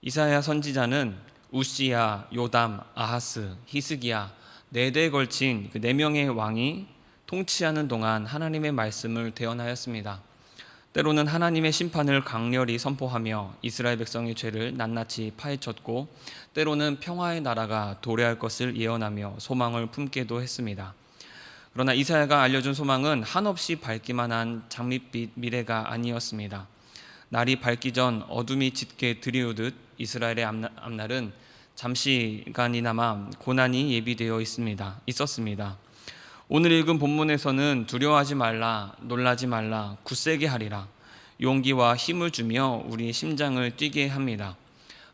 이사야 선지자는 우시야, 요담, 아하스, 히스기야 네 대에 걸친 그 네 명의 왕이 통치하는 동안 하나님의 말씀을 대언하였습니다. 때로는 하나님의 심판을 강렬히 선포하며 이스라엘 백성의 죄를 낱낱이 파헤쳤고, 때로는 평화의 나라가 도래할 것을 예언하며 소망을 품기도 했습니다. 그러나 이사야가 알려준 소망은 한없이 밝기만 한 장밋빛 미래가 아니었습니다. 날이 밝기 전 어둠이 짙게 들이오듯 이스라엘의 앞날은 잠시간이나마 고난이 예비되어 있었습니다. 오늘 읽은 본문에서는 두려워하지 말라, 놀라지 말라, 굳세게 하리라, 용기와 힘을 주며 우리 심장을 뛰게 합니다.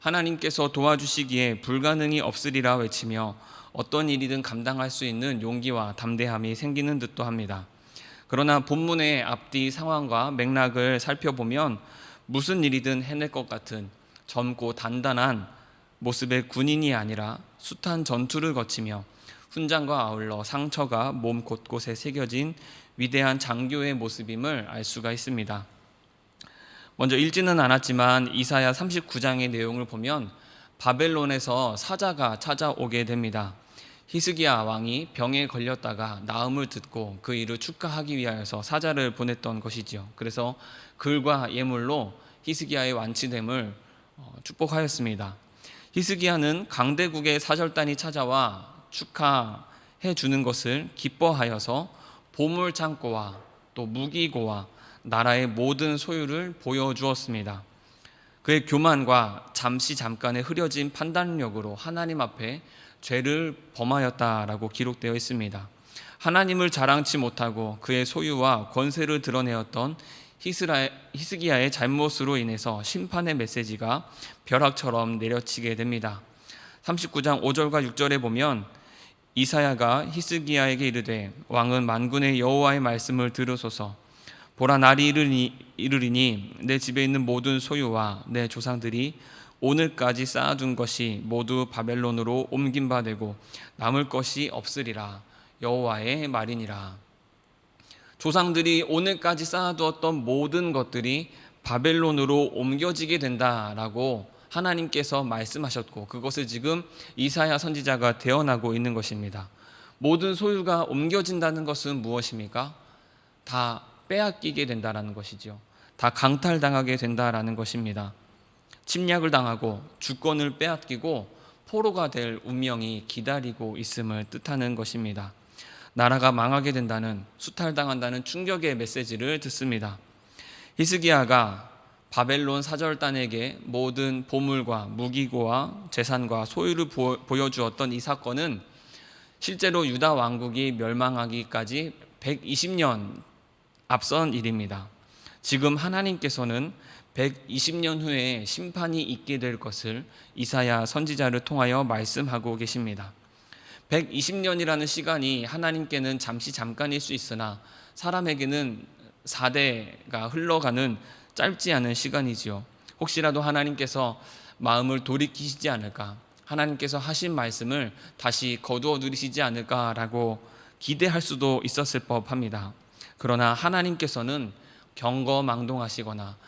하나님께서 도와주시기에 불가능이 없으리라 외치며 어떤 일이든 감당할 수 있는 용기와 담대함이 생기는 듯도 합니다. 그러나 본문의 앞뒤 상황과 맥락을 살펴보면 무슨 일이든 해낼 것 같은 젊고 단단한 모습의 군인이 아니라 숱한 전투를 거치며 훈장과 아울러 상처가 몸 곳곳에 새겨진 위대한 장교의 모습임을 알 수가 있습니다. 먼저 읽지는 않았지만 이사야 39장의 내용을 보면 바벨론에서 사자가 찾아오게 됩니다. 히스기야 왕이 병에 걸렸다가 나음을 듣고 그 일을 축하하기 위하여서 사자를 보냈던 것이지요. 그래서 글과 예물로 히스기야의 완치됨을 축복하였습니다. 히스기야는 강대국의 사절단이 찾아와 축하해 주는 것을 기뻐하여서 보물 창고와 또 무기고와 나라의 모든 소유를 보여주었습니다. 그의 교만과 잠깐의 흐려진 판단력으로 하나님 앞에 죄를 범하였다라고 기록되어 있습니다. 하나님을 자랑치 못하고 그의 소유와 권세를 드러내었던 히스기야의 잘못으로 인해서 심판의 메시지가 벼락처럼 내려치게 됩니다. 39장 5절과 6절에 보면 이사야가 히스기야에게 이르되 왕은 만군의 여호와의 말씀을 들으소서. 보라, 날이 이르리니 내 집에 있는 모든 소유와 내 조상들이 오늘까지 쌓아둔 것이 모두 바벨론으로 옮긴 바 되고 남을 것이 없으리라. 여호와의 말이니라. 조상들이 오늘까지 쌓아두었던 모든 것들이 바벨론으로 옮겨지게 된다라고 하나님께서 말씀하셨고, 그것을 지금 이사야 선지자가 대언하고 있는 것입니다. 모든 소유가 옮겨진다는 것은 무엇입니까? 다 빼앗기게 된다라는 것이죠. 다 강탈당하게 된다라는 것입니다. 침략을 당하고 주권을 빼앗기고 포로가 될 운명이 기다리고 있음을 뜻하는 것입니다. 나라가 망하게 된다는, 수탈당한다는 충격의 메시지를 듣습니다. 히스기야가 바벨론 사절단에게 모든 보물과 무기고와 재산과 소유를 보여주었던 이 사건은 실제로 유다 왕국이 멸망하기까지 120년 앞선 일입니다. 지금 하나님께서는 120년 후에 심판이 있게 될 것을 이사야 선지자를 통하여 말씀하고 계십니다. 120년이라는 시간이 하나님께는 잠깐일 수 있으나 사람에게는 4대가 흘러가는 짧지 않은 시간이지요. 혹시라도 하나님께서 마음을 돌이키시지 않을까, 하나님께서 하신 말씀을 다시 거두어 누리시지 않을까라고 기대할 수도 있었을 법합니다. 그러나 하나님께서는 경거망동하시거나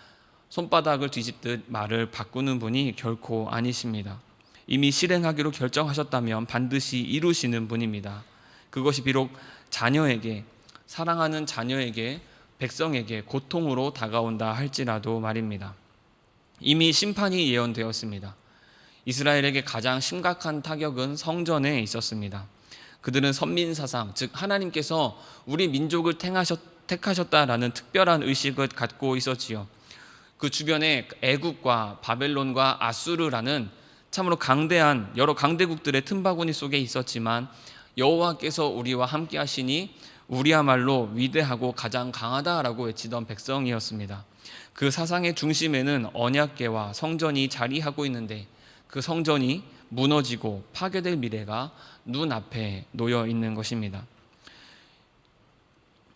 손바닥을 뒤집듯 말을 바꾸는 분이 결코 아니십니다. 이미 실행하기로 결정하셨다면 반드시 이루시는 분입니다. 그것이 비록 자녀에게, 사랑하는 자녀에게, 백성에게 고통으로 다가온다 할지라도 말입니다. 이미 심판이 예언되었습니다. 이스라엘에게 가장 심각한 타격은 성전에 있었습니다. 그들은 선민사상, 즉 하나님께서 우리 민족을 택하셨다라는 특별한 의식을 갖고 있었지요. 그 주변에 애굽과 바벨론과 아수르라는 참으로 강대한 여러 강대국들의 틈바구니 속에 있었지만 여호와께서 우리와 함께 하시니 우리야말로 위대하고 가장 강하다라고 외치던 백성이었습니다. 그 사상의 중심에는 언약궤와 성전이 자리하고 있는데 그 성전이 무너지고 파괴될 미래가 눈앞에 놓여 있는 것입니다.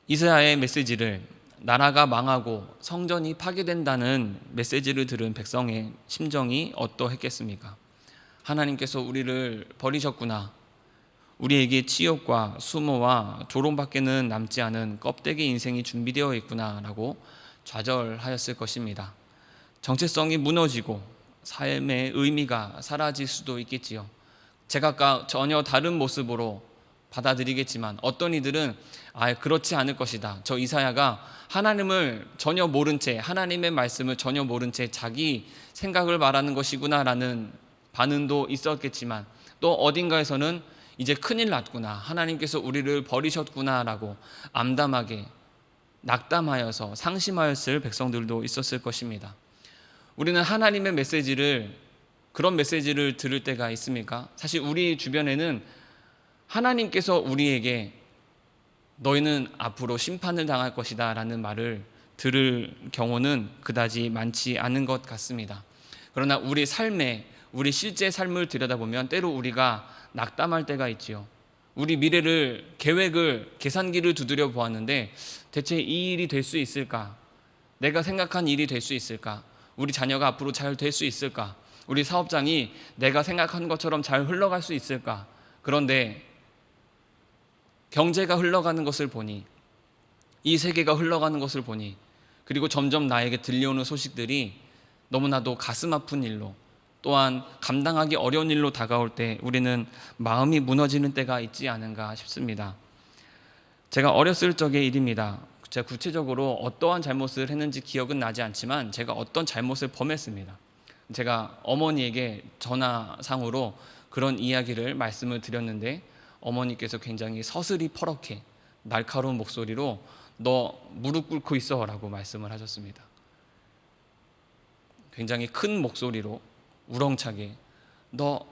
이사야의 메시지를, 나라가 망하고 성전이 파괴된다는 메시지를 들은 백성의 심정이 어떠했겠습니까? 하나님께서 우리를 버리셨구나, 우리에게 치욕과 수모와 조롱밖에는 남지 않은 껍데기 인생이 준비되어 있구나 라고 좌절하였을 것입니다. 정체성이 무너지고 삶의 의미가 사라질 수도 있겠지요. 제가 전혀 다른 모습으로 받아들이겠지만 어떤 이들은 그렇지 않을 것이다. 저 이사야가 하나님을 전혀 모른 채, 하나님의 말씀을 전혀 모른 채 자기 생각을 말하는 것이구나라는 반응도 있었겠지만, 또 어딘가에서는 이제 큰일 났구나, 하나님께서 우리를 버리셨구나라고 암담하게 낙담하여서 상심하였을 백성들도 있었을 것입니다. 우리는 하나님의 그런 메시지를 들을 때가 있습니까? 사실 우리 주변에는 하나님께서 우리에게 너희는 앞으로 심판을 당할 것이다 라는 말을 들을 경우는 그다지 많지 않은 것 같습니다. 그러나 우리 실제 삶을 들여다보면 때로 우리가 낙담할 때가 있지요. 우리 미래를, 계획을, 계산기를 두드려 보았는데 대체 이 일이 될 수 있을까? 내가 생각한 일이 될 수 있을까? 우리 자녀가 앞으로 잘 될 수 있을까? 우리 사업장이 내가 생각한 것처럼 잘 흘러갈 수 있을까? 그런데 경제가 흘러가는 것을 보니, 이 세계가 흘러가는 것을 보니, 그리고 점점 나에게 들려오는 소식들이 너무나도 가슴 아픈 일로, 또한 감당하기 어려운 일로 다가올 때 우리는 마음이 무너지는 때가 있지 않은가 싶습니다. 제가 어렸을 적의 일입니다. 제가 구체적으로 어떠한 잘못을 했는지 기억은 나지 않지만 제가 어떤 잘못을 범했습니다. 제가 어머니에게 전화상으로 그런 이야기를 말씀을 드렸는데 어머니께서 굉장히 서슬이 퍼렇게 날카로운 목소리로 너 무릎 꿇고 있어 라고 말씀을 하셨습니다. 굉장히 큰 목소리로 우렁차게 너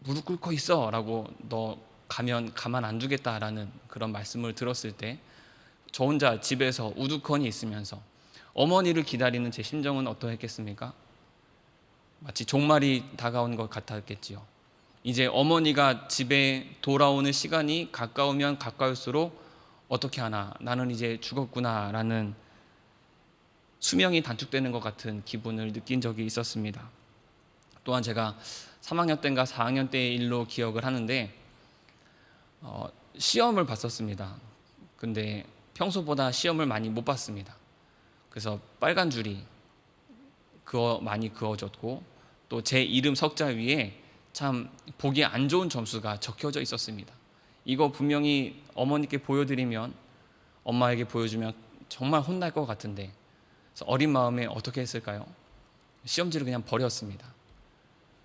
무릎 꿇고 있어 라고, 너 가면 가만 안 두겠다라는 그런 말씀을 들었을 때 저 혼자 집에서 우두커니 있으면서 어머니를 기다리는 제 심정은 어떠했겠습니까? 마치 종말이 다가온 것 같았겠지요. 이제 어머니가 집에 돌아오는 시간이 가까우면 가까울수록 어떻게 하나, 나는 이제 죽었구나 라는, 수명이 단축되는 것 같은 기분을 느낀 적이 있었습니다. 또한 제가 3학년 때인가 4학년 때의 일로 기억을 하는데 시험을 봤었습니다. 근데 평소보다 시험을 많이 못 봤습니다. 그래서 빨간 줄이 많이 그어졌고 또 제 이름 석자 위에 참 보기 안 좋은 점수가 적혀져 있었습니다. 이거 분명히 어머니께 보여드리면, 엄마에게 보여주면 정말 혼날 것 같은데, 그래서 어린 마음에 어떻게 했을까요? 시험지를 그냥 버렸습니다.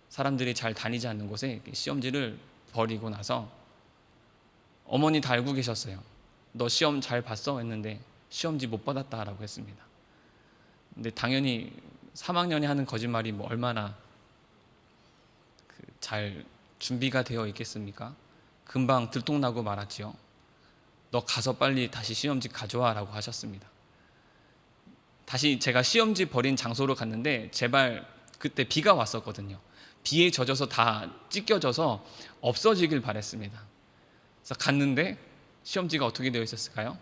사람들이 잘 다니지 않는 곳에 시험지를 버리고 나서 어머니 다 알고 계셨어요. 너 시험 잘 봤어? 했는데 시험지 못 받았다라고 했습니다. 근데 당연히 3학년이 하는 거짓말이 얼마나 잘 준비가 되어 있겠습니까? 금방 들통나고 말았지요. 너 가서 빨리 다시 시험지 가져와 라고 하셨습니다. 다시 제가 시험지 버린 장소로 갔는데 제발, 그때 비가 왔었거든요. 비에 젖어서 다 찢겨져서 없어지길 바랬습니다. 그래서 갔는데 시험지가 어떻게 되어 있었을까요?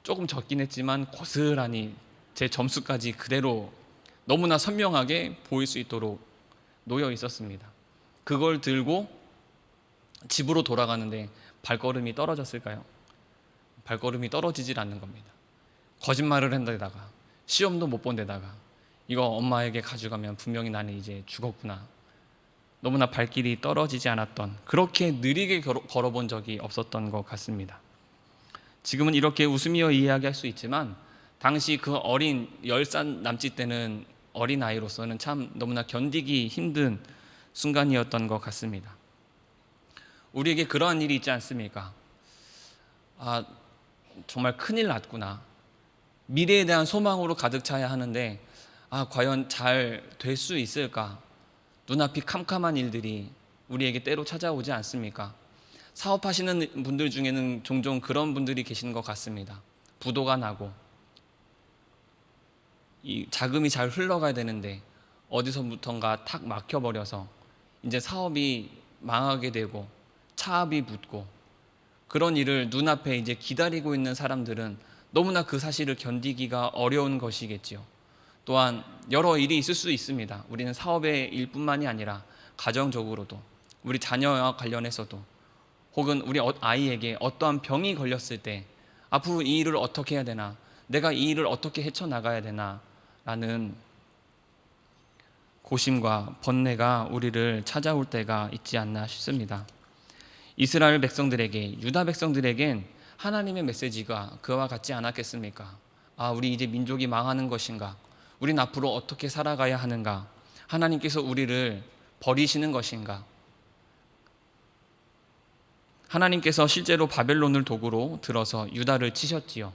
조금 적긴 했지만 고스란히 제 점수까지 그대로 너무나 선명하게 보일 수 있도록 놓여 있었습니다. 그걸 들고 집으로 돌아가는데 발걸음이 떨어졌을까요? 발걸음이 떨어지질 않는 겁니다. 거짓말을 한 데다가 시험도 못 본 데다가 이거 엄마에게 가져가면 분명히 나는 이제 죽었구나, 너무나 발길이 떨어지지 않았던, 그렇게 느리게 걸어본 적이 없었던 것 같습니다. 지금은 이렇게 웃으며 이야기할 수 있지만 당시 그 어린 10살 남짓 되는 어린아이로서는 참 너무나 견디기 힘든 순간이었던 것 같습니다. 우리에게 그러한 일이 있지 않습니까? 정말 큰일 났구나, 미래에 대한 소망으로 가득 차야 하는데 과연 잘 될 수 있을까? 눈앞이 캄캄한 일들이 우리에게 때로 찾아오지 않습니까? 사업하시는 분들 중에는 종종 그런 분들이 계시는 것 같습니다. 부도가 나고 이 자금이 잘 흘러가야 되는데 어디서부턴가 탁 막혀버려서 이제 사업이 망하게 되고 차압이 붙고, 그런 일을 눈앞에 이제 기다리고 있는 사람들은 너무나 그 사실을 견디기가 어려운 것이겠지요. 또한 여러 일이 있을 수 있습니다. 우리는 사업의 일뿐만이 아니라 가정적으로도, 우리 자녀와 관련해서도, 혹은 우리 아이에게 어떠한 병이 걸렸을 때 앞으로 이 일을 어떻게 해야 되나, 내가 이 일을 어떻게 헤쳐나가야 되나 라는 고심과 번뇌가 우리를 찾아올 때가 있지 않나 싶습니다. 이스라엘 백성들에게, 유다 백성들에겐 하나님의 메시지가 그와 같지 않았겠습니까? 우리 이제 민족이 망하는 것인가? 우린 앞으로 어떻게 살아가야 하는가? 하나님께서 우리를 버리시는 것인가? 하나님께서 실제로 바벨론을 도구로 들어서 유다를 치셨지요.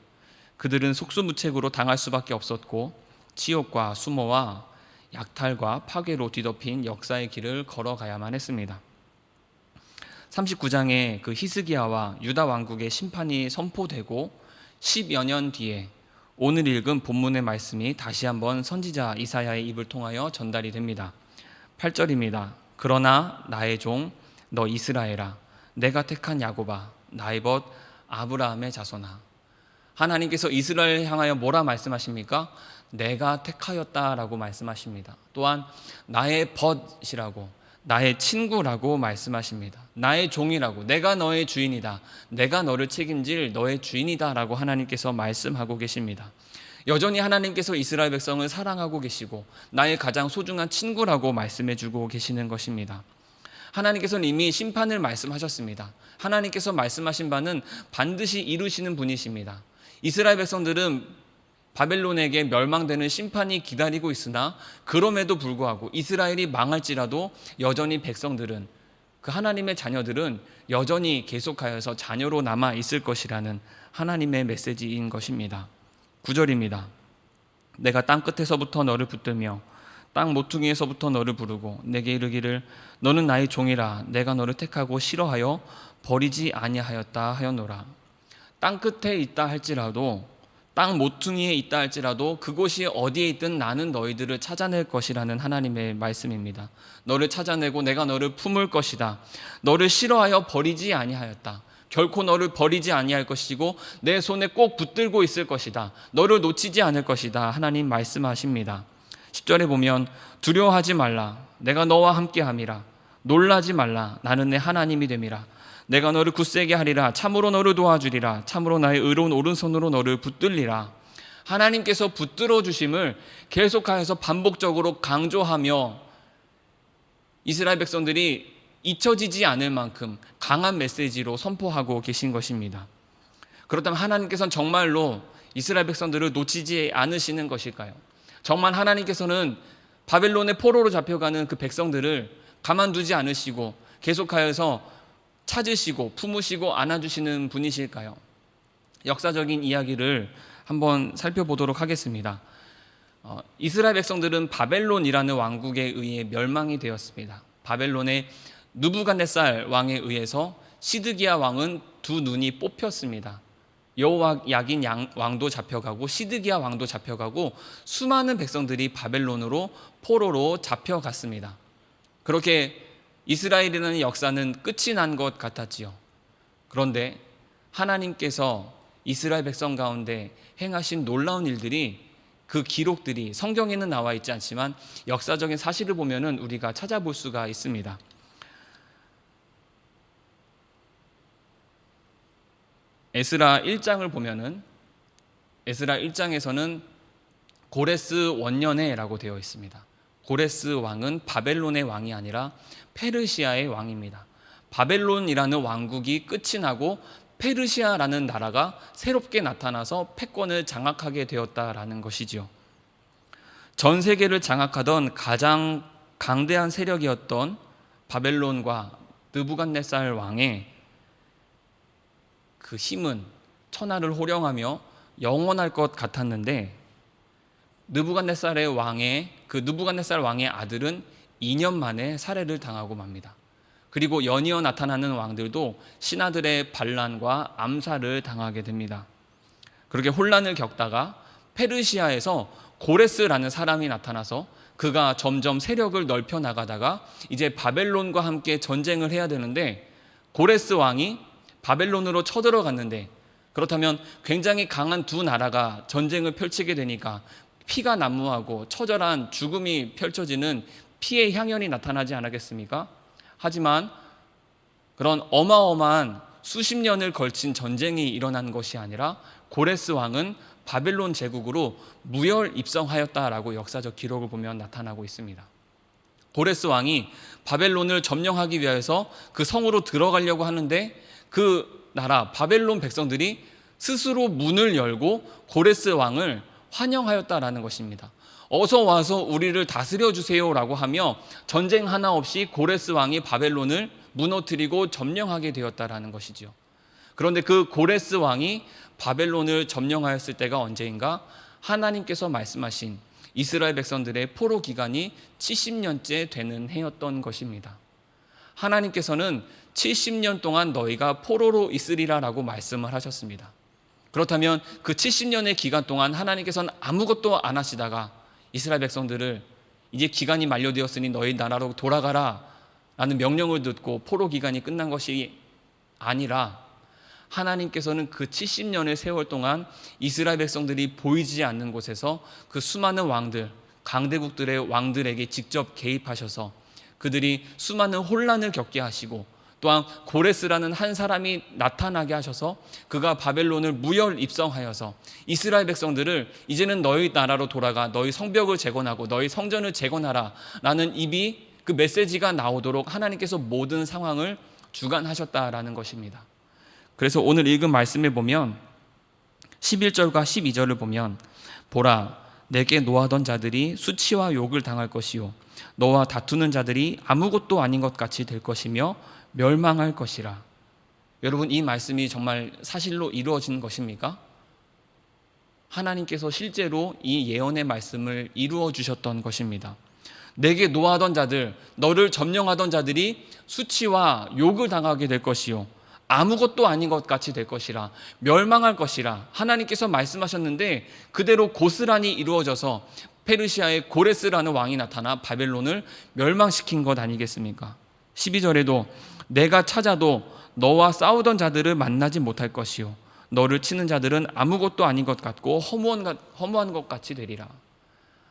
그들은 속수무책으로 당할 수밖에 없었고 치욕과 수모와 약탈과 파괴로 뒤덮인 역사의 길을 걸어가야만 했습니다. 39장에 그 히스기야와 유다 왕국의 심판이 선포되고 10여 년 뒤에 오늘 읽은 본문의 말씀이 다시 한번 선지자 이사야의 입을 통하여 전달이 됩니다. 8절입니다. 그러나 나의 종 너 이스라엘아, 내가 택한 야곱아, 나의 벗 아브라함의 자손아. 하나님께서 이스라엘을 향하여 뭐라 말씀하십니까? 내가 택하였다라고 말씀하십니다. 또한 나의 벗이라고, 나의 친구라고 말씀하십니다. 나의 종이라고, 내가 너의 주인이다, 내가 너를 책임질 너의 주인이다 라고 하나님께서 말씀하고 계십니다. 여전히 하나님께서 이스라엘 백성을 사랑하고 계시고 나의 가장 소중한 친구라고 말씀해주고 계시는 것입니다. 하나님께서는 이미 심판을 말씀하셨습니다. 하나님께서 말씀하신 바는 반드시 이루시는 분이십니다. 이스라엘 백성들은 바벨론에게 멸망되는 심판이 기다리고 있으나 그럼에도 불구하고 이스라엘이 망할지라도 여전히 백성들은, 그 하나님의 자녀들은 여전히 계속하여서 자녀로 남아 있을 것이라는 하나님의 메시지인 것입니다. 9절입니다. 내가 땅 끝에서부터 너를 붙들며 땅 모퉁이에서부터 너를 부르고 내게 이르기를 너는 나의 종이라, 내가 너를 택하고 싫어하여 버리지 아니하였다 하였노라. 땅 끝에 있다 할지라도, 땅 모퉁이에 있다 할지라도 그곳이 어디에 있든 나는 너희들을 찾아낼 것이라는 하나님의 말씀입니다. 너를 찾아내고 내가 너를 품을 것이다. 너를 싫어하여 버리지 아니하였다. 결코 너를 버리지 아니할 것이고 내 손에 꼭 붙들고 있을 것이다. 너를 놓치지 않을 것이다. 하나님 말씀하십니다. 10절에 보면 두려워하지 말라, 내가 너와 함께함이라. 놀라지 말라, 나는 내 하나님이 됨이라. 내가 너를 굳세게 하리라. 참으로 너를 도와주리라. 참으로 나의 의로운 오른손으로 너를 붙들리라. 하나님께서 붙들어 주심을 계속하여서 반복적으로 강조하며 이스라엘 백성들이 잊혀지지 않을 만큼 강한 메시지로 선포하고 계신 것입니다. 그렇다면 하나님께서는 정말로 이스라엘 백성들을 놓치지 않으시는 것일까요? 정말 하나님께서는 바벨론의 포로로 잡혀가는 그 백성들을 가만두지 않으시고 계속하여서 찾으시고 품으시고 안아주시는 분이실까요? 역사적인 이야기를 한번 살펴보도록 하겠습니다. 이스라엘 백성들은 바벨론이라는 왕국에 의해 멸망이 되었습니다. 바벨론의 느부갓네살 왕에 의해서 시드기야 왕은 두 눈이 뽑혔습니다. 여호야긴 왕도 잡혀가고 시드기야 왕도 잡혀가고 수많은 백성들이 바벨론으로 포로로 잡혀갔습니다. 그렇게 이스라엘이라는 역사는 끝이 난 것 같았지요. 그런데 하나님께서 이스라엘 백성 가운데 행하신 놀라운 일들이, 그 기록들이 성경에는 나와 있지 않지만 역사적인 사실을 보면은 우리가 찾아볼 수가 있습니다. 에스라 1장을 보면은 에스라 1장에서는 고레스 원년에라고 되어 있습니다. 고레스 왕은 바벨론의 왕이 아니라 페르시아의 왕입니다. 바벨론이라는 왕국이 끝이 나고 페르시아라는 나라가 새롭게 나타나서 패권을 장악하게 되었다라는 것이죠. 전 세계를 장악하던 가장 강대한 세력이었던 바벨론과 느부갓네살 왕의 그 힘은 천하를 호령하며 영원할 것 같았는데 느부갓네살 왕의 아들은 2년 만에 살해를 당하고 맙니다. 그리고 연이어 나타나는 왕들도 신하들의 반란과 암살을 당하게 됩니다. 그렇게 혼란을 겪다가 페르시아에서 고레스라는 사람이 나타나서 그가 점점 세력을 넓혀 나가다가 이제 바벨론과 함께 전쟁을 해야 되는데 고레스 왕이 바벨론으로 쳐들어갔는데, 그렇다면 굉장히 강한 두 나라가 전쟁을 펼치게 되니까 피가 난무하고 처절한 죽음이 펼쳐지는 피의 향연이 나타나지 않았겠습니까? 하지만 그런 어마어마한 수십 년을 걸친 전쟁이 일어난 것이 아니라 고레스 왕은 바벨론 제국으로 무혈 입성하였다라고 역사적 기록을 보면 나타나고 있습니다. 고레스 왕이 바벨론을 점령하기 위해서 그 성으로 들어가려고 하는데 그 나라 바벨론 백성들이 스스로 문을 열고 고레스 왕을 환영하였다라는 것입니다. 어서 와서 우리를 다스려 주세요라고 하며 전쟁 하나 없이 고레스 왕이 바벨론을 무너뜨리고 점령하게 되었다라는 것이죠. 그런데 그 고레스 왕이 바벨론을 점령하였을 때가 언제인가? 하나님께서 말씀하신 이스라엘 백성들의 포로 기간이 70년째 되는 해였던 것입니다. 하나님께서는 70년 동안 너희가 포로로 있으리라라고 말씀을 하셨습니다. 그렇다면 그 70년의 기간 동안 하나님께서는 아무것도 안 하시다가 이스라엘 백성들을 이제 기간이 만료되었으니 너희 나라로 돌아가라 라는 명령을 듣고 포로 기간이 끝난 것이 아니라 하나님께서는 그 70년의 세월 동안 이스라엘 백성들이 보이지 않는 곳에서 그 수많은 왕들, 강대국들의 왕들에게 직접 개입하셔서 그들이 수많은 혼란을 겪게 하시고 또한 고레스라는 한 사람이 나타나게 하셔서 그가 바벨론을 무혈 입성하여서 이스라엘 백성들을 이제는 너희 나라로 돌아가 너희 성벽을 재건하고 너희 성전을 재건하라 라는 입이 그 메시지가 나오도록 하나님께서 모든 상황을 주관하셨다라는 것입니다. 그래서 오늘 읽은 말씀에 보면 11절과 12절을 보면 보라 내게 노하던 자들이 수치와 욕을 당할 것이요 너와 다투는 자들이 아무것도 아닌 것 같이 될 것이며 멸망할 것이라. 여러분 이 말씀이 정말 사실로 이루어진 것입니까? 하나님께서 실제로 이 예언의 말씀을 이루어 주셨던 것입니다. 내게 노하던 자들, 너를 점령하던 자들이 수치와 욕을 당하게 될 것이요 아무것도 아닌 것 같이 될 것이라 멸망할 것이라 하나님께서 말씀하셨는데 그대로 고스란히 이루어져서 페르시아의 고레스라는 왕이 나타나 바벨론을 멸망시킨 것 아니겠습니까? 12절에도 내가 찾아도 너와 싸우던 자들을 만나지 못할 것이요 너를 치는 자들은 아무것도 아닌 것 같고 허무한 것 같이 되리라.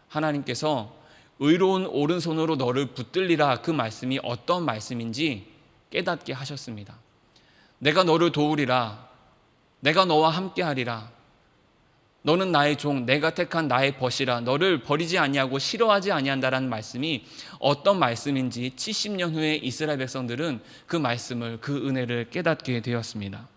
하나님께서 의로운 오른손으로 너를 붙들리라 그 말씀이 어떤 말씀인지 깨닫게 하셨습니다. 내가 너를 도우리라. 내가 너와 함께하리라. 너는 나의 종, 내가 택한 나의 벗이라. 너를 버리지 아니하고 싫어하지 아니한다라는 말씀이 어떤 말씀인지 70년 후에 이스라엘 백성들은 그 말씀을, 그 은혜를 깨닫게 되었습니다.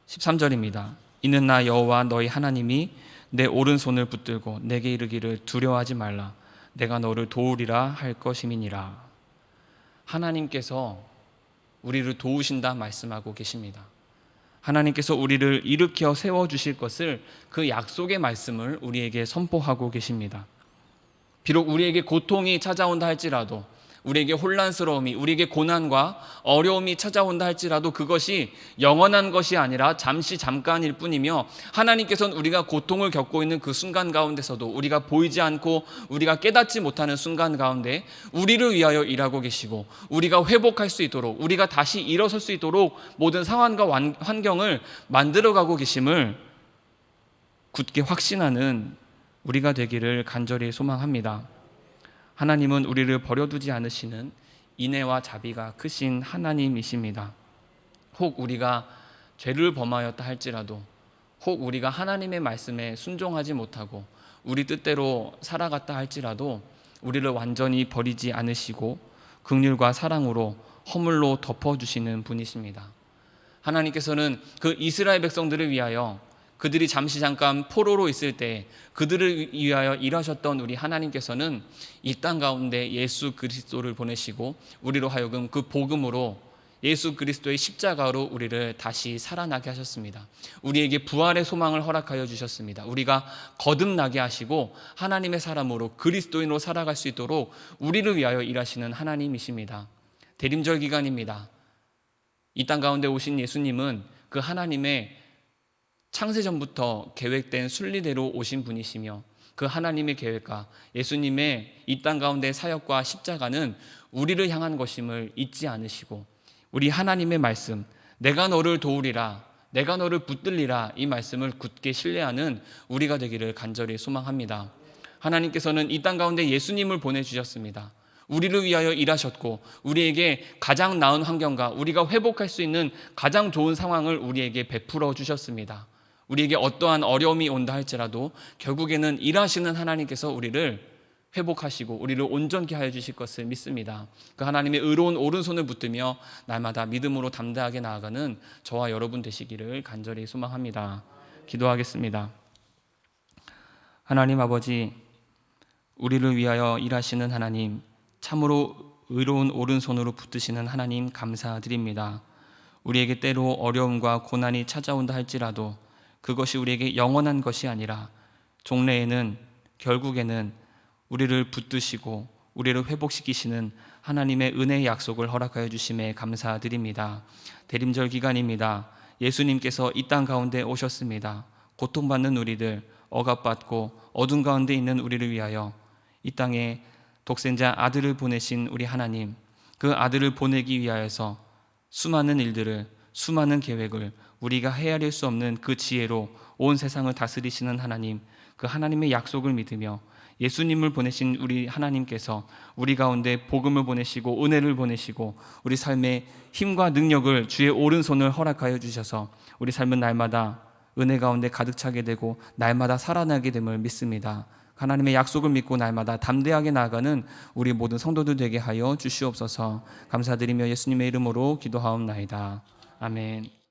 13절입니다. 이는 나 여호와 너희 하나님이 내 오른손을 붙들고 내게 이르기를 두려워하지 말라. 내가 너를 도우리라 할 것임이니라. 하나님께서 우리를 도우신다 말씀하고 계십니다. 하나님께서 우리를 일으켜 세워주실 것을 그 약속의 말씀을 우리에게 선포하고 계십니다. 비록 우리에게 고통이 찾아온다 할지라도 우리에게 혼란스러움이, 우리에게 고난과 어려움이 찾아온다 할지라도 그것이 영원한 것이 아니라 잠깐일 뿐이며 하나님께서는 우리가 고통을 겪고 있는 그 순간 가운데서도 우리가 보이지 않고 우리가 깨닫지 못하는 순간 가운데 우리를 위하여 일하고 계시고 우리가 회복할 수 있도록 우리가 다시 일어설 수 있도록 모든 상황과 환경을 만들어가고 계심을 굳게 확신하는 우리가 되기를 간절히 소망합니다. 하나님은 우리를 버려두지 않으시는 인애와 자비가 크신 하나님이십니다. 혹 우리가 죄를 범하였다 할지라도 혹 우리가 하나님의 말씀에 순종하지 못하고 우리 뜻대로 살아갔다 할지라도 우리를 완전히 버리지 않으시고 긍휼과 사랑으로 허물로 덮어주시는 분이십니다. 하나님께서는 그 이스라엘 백성들을 위하여 그들이 잠깐 포로로 있을 때 그들을 위하여 일하셨던 우리 하나님께서는 이 땅 가운데 예수 그리스도를 보내시고 우리로 하여금 그 복음으로 예수 그리스도의 십자가로 우리를 다시 살아나게 하셨습니다. 우리에게 부활의 소망을 허락하여 주셨습니다. 우리가 거듭나게 하시고 하나님의 사람으로 그리스도인으로 살아갈 수 있도록 우리를 위하여 일하시는 하나님이십니다. 대림절 기간입니다. 이 땅 가운데 오신 예수님은 그 하나님의 창세전부터 계획된 순리대로 오신 분이시며 그 하나님의 계획과 예수님의 이 땅 가운데 사역과 십자가는 우리를 향한 것임을 잊지 않으시고 우리 하나님의 말씀, 내가 너를 도우리라, 내가 너를 붙들리라 이 말씀을 굳게 신뢰하는 우리가 되기를 간절히 소망합니다. 하나님께서는 이 땅 가운데 예수님을 보내주셨습니다. 우리를 위하여 일하셨고 우리에게 가장 나은 환경과 우리가 회복할 수 있는 가장 좋은 상황을 우리에게 베풀어 주셨습니다. 우리에게 어떠한 어려움이 온다 할지라도 결국에는 일하시는 하나님께서 우리를 회복하시고 우리를 온전케 하여 주실 것을 믿습니다. 그 하나님의 의로운 오른손을 붙들며 날마다 믿음으로 담대하게 나아가는 저와 여러분 되시기를 간절히 소망합니다. 기도하겠습니다. 하나님 아버지, 우리를 위하여 일하시는 하나님, 참으로 의로운 오른손으로 붙드시는 하나님 감사드립니다. 우리에게 때로 어려움과 고난이 찾아온다 할지라도 그것이 우리에게 영원한 것이 아니라 종래에는 결국에는 우리를 붙드시고 우리를 회복시키시는 하나님의 은혜의 약속을 허락하여 주심에 감사드립니다. 대림절 기간입니다. 예수님께서 이 땅 가운데 오셨습니다. 고통받는 우리들, 억압받고 어둠 가운데 있는 우리를 위하여 이 땅에 독생자 아들을 보내신 우리 하나님, 그 아들을 보내기 위하여서 수많은 일들을, 수많은 계획을 우리가 헤아릴 수 없는 그 지혜로 온 세상을 다스리시는 하나님, 그 하나님의 약속을 믿으며 예수님을 보내신 우리 하나님께서 우리 가운데 복음을 보내시고 은혜를 보내시고 우리 삶의 힘과 능력을 주의 오른손을 허락하여 주셔서 우리 삶은 날마다 은혜 가운데 가득 차게 되고 날마다 살아나게 됨을 믿습니다. 하나님의 약속을 믿고 날마다 담대하게 나아가는 우리 모든 성도들 되게 하여 주시옵소서. 감사드리며 예수님의 이름으로 기도하옵나이다. 아멘.